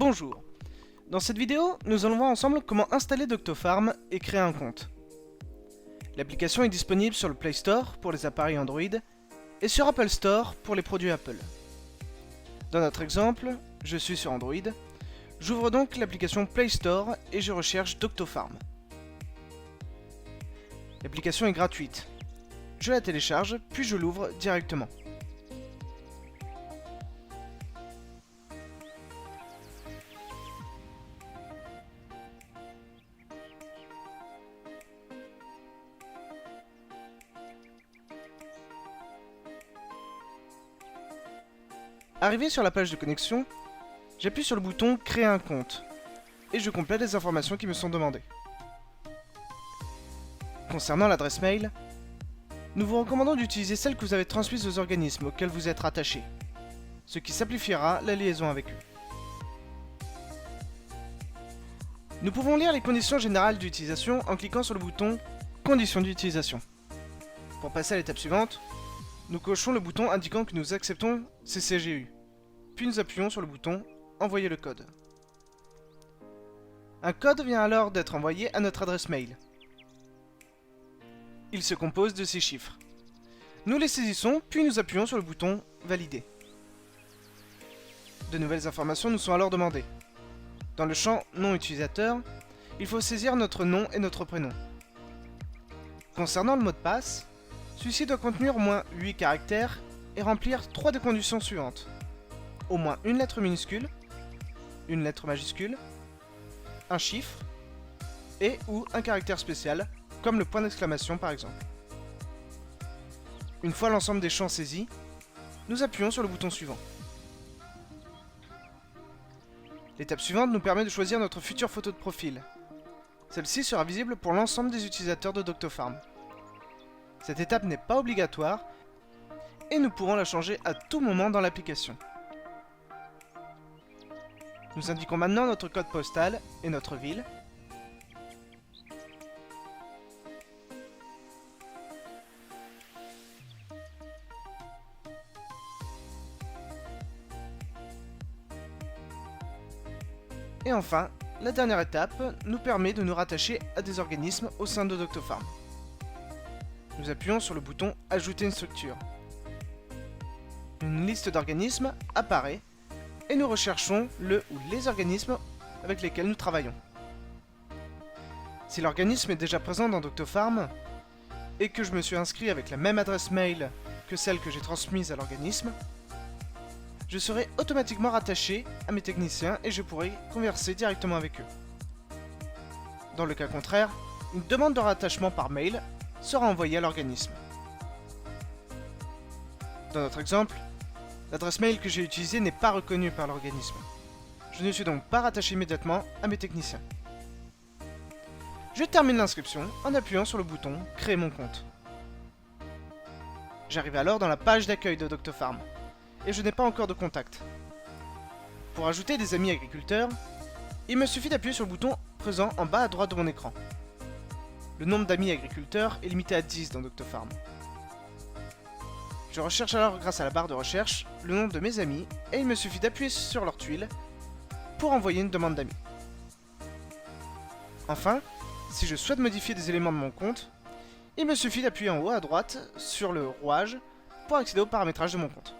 Bonjour. Dans cette vidéo, nous allons voir ensemble comment installer Doctofarm et créer un compte. L'application est disponible sur le Play Store pour les appareils Android et sur Apple Store pour les produits Apple. Dans notre exemple, je suis sur Android. J'ouvre donc l'application Play Store et je recherche Doctofarm. L'application est gratuite. Je la télécharge, puis je l'ouvre directement. Arrivé sur la page de connexion, j'appuie sur le bouton Créer un compte et je complète les informations qui me sont demandées. Concernant l'adresse mail, nous vous recommandons d'utiliser celle que vous avez transmise aux organismes auxquels vous êtes rattaché, ce qui simplifiera la liaison avec eux. Nous pouvons lire les conditions générales d'utilisation en cliquant sur le bouton Conditions d'utilisation. Pour passer à l'étape suivante, nous cochons le bouton indiquant que nous acceptons CCGU, puis nous appuyons sur le bouton Envoyer le code. Un code vient alors d'être envoyé à notre adresse mail. Il se compose de 6 chiffres. Nous les saisissons, puis nous appuyons sur le bouton Valider. De nouvelles informations nous sont alors demandées. Dans le champ Nom utilisateur, il faut saisir notre nom et notre prénom. Concernant le mot de passe, celui-ci doit contenir au moins 8 caractères et remplir 3 des conditions suivantes. Au moins une lettre minuscule, une lettre majuscule, un chiffre et ou un caractère spécial, comme le point d'exclamation par exemple. Une fois l'ensemble des champs saisis, nous appuyons sur le bouton suivant. L'étape suivante nous permet de choisir notre future photo de profil. Celle-ci sera visible pour l'ensemble des utilisateurs de Doctofarm. Cette étape n'est pas obligatoire et nous pourrons la changer à tout moment dans l'application. Nous indiquons maintenant notre code postal et notre ville. Et enfin, la dernière étape nous permet de nous rattacher à des organismes au sein de Doctofarm. Nous appuyons sur le bouton Ajouter une structure. Une liste d'organismes apparaît et nous recherchons le ou les organismes avec lesquels nous travaillons. Si l'organisme est déjà présent dans Doctofarm et que je me suis inscrit avec la même adresse mail que celle que j'ai transmise à l'organisme, je serai automatiquement rattaché à mes techniciens et je pourrai converser directement avec eux. Dans le cas contraire, une demande de rattachement par mail sera envoyée à l'organisme. Dans notre exemple, l'adresse mail que j'ai utilisée n'est pas reconnue par l'organisme. Je ne suis donc pas rattaché immédiatement à mes techniciens. Je termine l'inscription en appuyant sur le bouton Créer mon compte. J'arrive alors dans la page d'accueil de Doctofarm et je n'ai pas encore de contact. Pour ajouter des amis agriculteurs, il me suffit d'appuyer sur le bouton présent en bas à droite de mon écran. Le nombre d'amis agriculteurs est limité à 10 dans Doctofarm. Je recherche alors grâce à la barre de recherche le nom de mes amis et il me suffit d'appuyer sur leur tuile pour envoyer une demande d'amis. Enfin, si je souhaite modifier des éléments de mon compte, il me suffit d'appuyer en haut à droite sur le rouage pour accéder au paramétrage de mon compte.